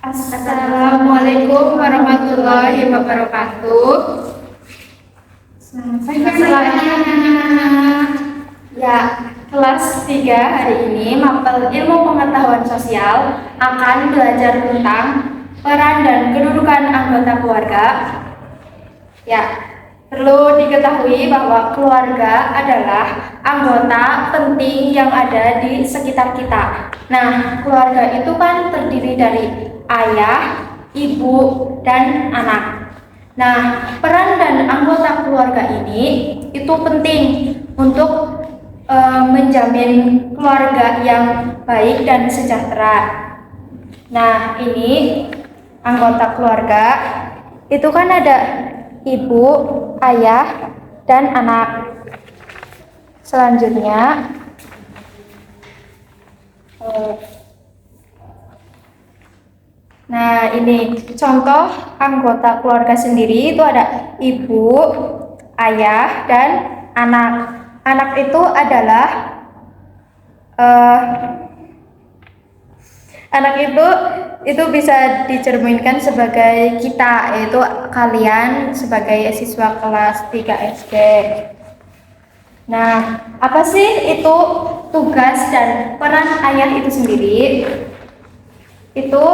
Assalamualaikum warahmatullahi wabarakatuh. Selamat anak-anak. Ya, kelas 3 hari ini mapel ilmu pengetahuan sosial akan belajar tentang peran dan kedudukan anggota keluarga. Ya, perlu diketahui bahwa keluarga adalah anggota penting yang ada di sekitar kita. Nah, keluarga itu kan terdiri dari ayah, ibu, dan anak. Nah, peran dan anggota keluarga ini itu penting untuk menjamin keluarga yang baik dan sejahtera. Nah, ini anggota keluarga itu kan ada ibu, ayah, dan anak. Selanjutnya, nah ini contoh anggota keluarga sendiri itu ada ibu, ayah, dan anak. Anak itu adalah anak itu bisa dicerminkan sebagai kita, yaitu kalian sebagai siswa kelas 3 SD. Nah, apa sih itu tugas dan peran ayah itu sendiri? Itu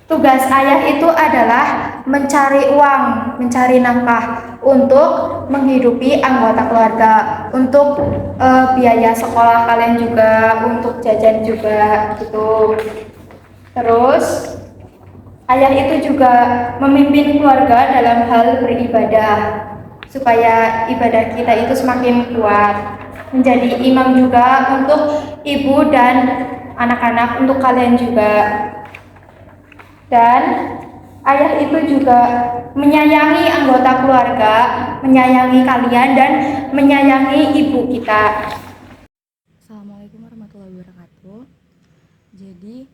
tugas ayah itu adalah mencari uang, mencari nafkah untuk menghidupi anggota keluarga, untuk biaya sekolah kalian juga, untuk jajan juga gitu. Terus ayah itu juga memimpin keluarga dalam hal beribadah supaya ibadah kita itu semakin kuat. Menjadi imam juga untuk ibu dan anak-anak, untuk kalian juga. Dan ayah itu juga menyayangi anggota keluarga, menyayangi kalian, dan menyayangi ibu kita. Assalamualaikum warahmatullahi wabarakatuh. Jadi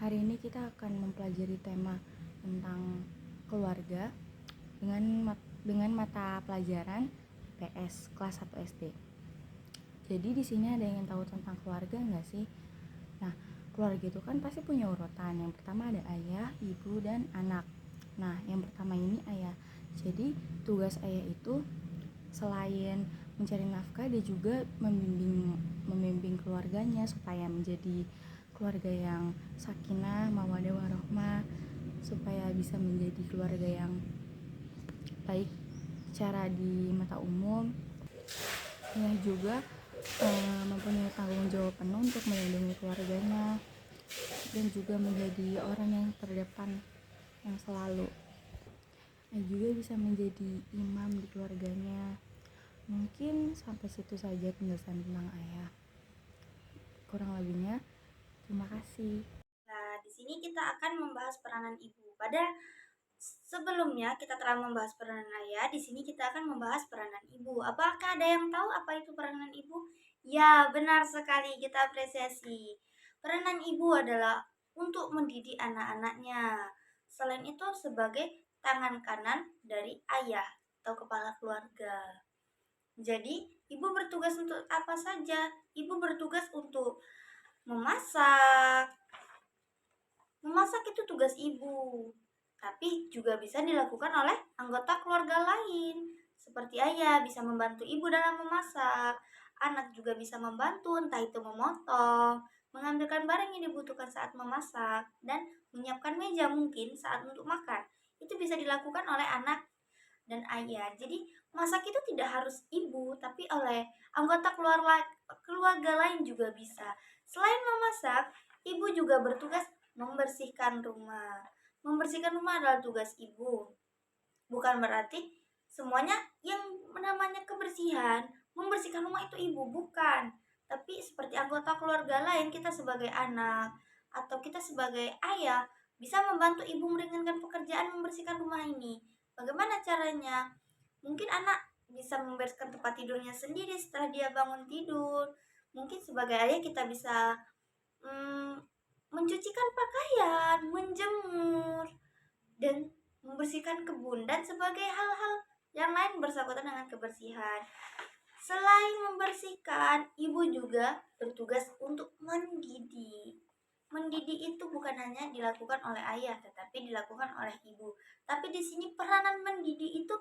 hari ini kita akan mempelajari tema tentang keluarga dengan mata pelajaran IPS kelas 1 SD. Jadi di sini ada yang ingin tahu tentang keluarga nggak sih? Nah, keluarga itu kan pasti punya urutan. Yang pertama ada ayah, ibu, dan anak. Nah, yang pertama ini ayah. Jadi tugas ayah itu selain mencari nafkah, dia juga membimbing keluarganya supaya menjadi keluarga yang sakinah, mawaddah warahmah, supaya bisa menjadi keluarga yang baik secara di mata umum. Dia juga mempunyai tanggung jawab penuh untuk melindungi keluarganya dan juga menjadi orang yang terdepan yang selalu. Dia juga bisa menjadi imam di keluarganya. Mungkin sampai situ saja penjelasan tentang ayah. Kurang lebihnya, terima kasih. Nah, di sini kita akan membahas peranan ibu. Pada sebelumnya kita telah membahas peranan ayah, di sini kita akan membahas peranan ibu. Apakah ada yang tahu apa itu peranan ibu? Ya, benar sekali, kita apresiasi. Peranan ibu adalah untuk mendidik anak-anaknya. Selain itu sebagai tangan kanan dari ayah atau kepala keluarga. Jadi, ibu bertugas untuk apa saja? Ibu bertugas untuk memasak. Memasak itu tugas ibu, tapi juga bisa dilakukan oleh anggota keluarga lain. Seperti ayah bisa membantu ibu dalam memasak, anak juga bisa membantu, entah itu memotong, mengambilkan barang yang dibutuhkan saat memasak, dan menyiapkan meja mungkin saat untuk makan. Itu bisa dilakukan oleh anak dan ayah. Jadi masak itu tidak harus ibu, tapi oleh anggota keluarga lain juga bisa. Selain memasak, ibu juga bertugas membersihkan rumah. Membersihkan rumah adalah tugas ibu. Bukan berarti semuanya yang namanya kebersihan, membersihkan rumah itu ibu, bukan. Tapi seperti anggota keluarga lain, kita sebagai anak atau kita sebagai ayah bisa membantu ibu meringankan pekerjaan membersihkan rumah ini. Bagaimana caranya? Mungkin anak bisa membereskan tempat tidurnya sendiri setelah dia bangun tidur. Mungkin sebagai ayah kita bisa mencucikan pakaian, menjemur, dan membersihkan kebun, dan sebagai hal-hal yang lain bersangkutan dengan kebersihan. Selain membersihkan, ibu juga bertugas untuk mendidik. mendidik itu bukan hanya dilakukan oleh ayah, tetapi dilakukan oleh ibu. Tapi di sini peranan mendidik itu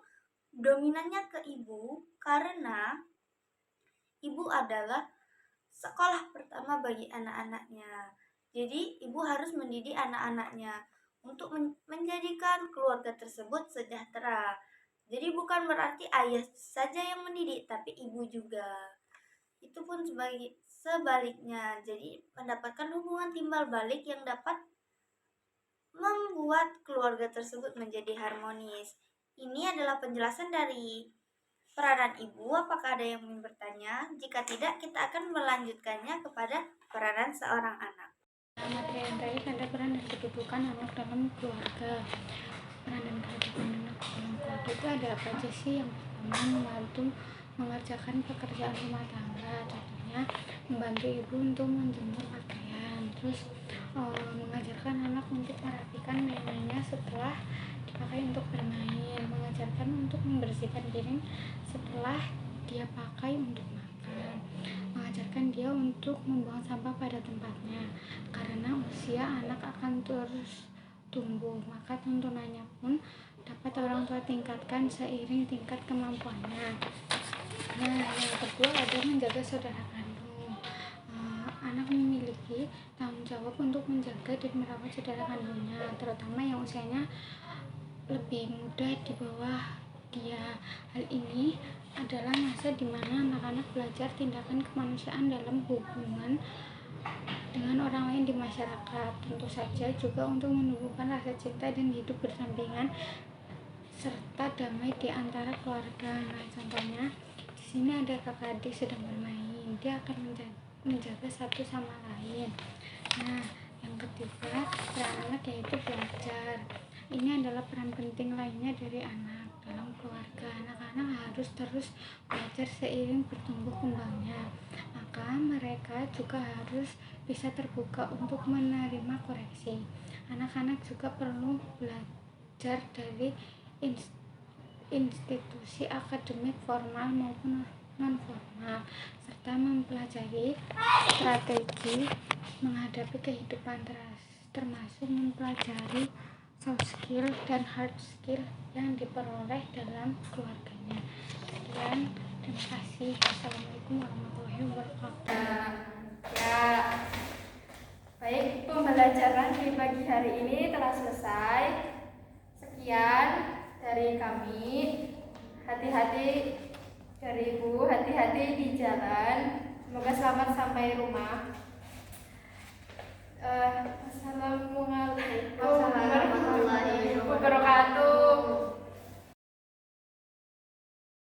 dominannya ke ibu, karena ibu adalah sekolah pertama bagi anak-anaknya. Jadi ibu harus mendidik anak-anaknya untuk menjadikan keluarga tersebut sejahtera. Jadi bukan berarti ayah saja yang mendidik, tapi ibu juga. Itu pun sebaliknya. Jadi mendapatkan hubungan timbal balik yang dapat membuat keluarga tersebut menjadi harmonis. Ini adalah penjelasan dari peranan ibu. Apakah ada yang ingin bertanya? Jika tidak, kita akan melanjutkannya kepada peranan seorang anak. Materi yang terakhir ada peran dan kedudukan anak dalam keluarga. Peran dan kedudukan anak dalam keluarga itu ada apa aja sih? Yang pertama, membantu mengerjakan pekerjaan rumah tangga, contohnya membantu ibu untuk menjemur pakaian, terus mengajarkan anak untuk merapikan mainannya setelah dipakai untuk bermain, mengajarkan untuk membersihkan piring setelah dia pakai untuk makan, mengajarkan dia untuk membuang sampah pada tempatnya. Karena usia anak akan terus tumbuh, maka tuntunannya pun dapat orang tua tingkatkan seiring tingkat kemampuannya. Nah, yang kedua ada menjaga saudara kandung. Anak memiliki tanggung jawab untuk menjaga dan merawat saudara kandungnya, terutama yang usianya lebih muda di bawah dia. Hal ini adalah masa di mana anak-anak belajar tindakan kemanusiaan dalam hubungan dengan orang lain di masyarakat. Tentu saja juga untuk menumbuhkan rasa cinta dan hidup berdampingan serta damai di antara keluarga. Nah, contohnya di sini ada kakak adik sedang bermain, dia akan menjaga satu sama lain. Nah, yang ketiga peran anak yaitu belajar. Ini adalah peran penting lainnya dari anak dalam keluarga. Anak-anak harus terus belajar seiring bertumbuh kembangnya, maka mereka juga harus bisa terbuka untuk menerima koreksi. Anak-anak juga perlu belajar dari institusi akademik formal maupun non-formal, serta mempelajari strategi menghadapi kehidupan, termasuk mempelajari soft skill dan hard skill yang diperoleh dalam keluarganya. Sekian, terima kasih. Assalamualaikum warahmatullahi wabarakatuh. Ya, baik, pembelajaran di pagi hari ini telah selesai. Sekian dari kami. Hati-hati dari ibu, hati-hati di jalan. Semoga selamat sampai rumah. Assalamualaikum.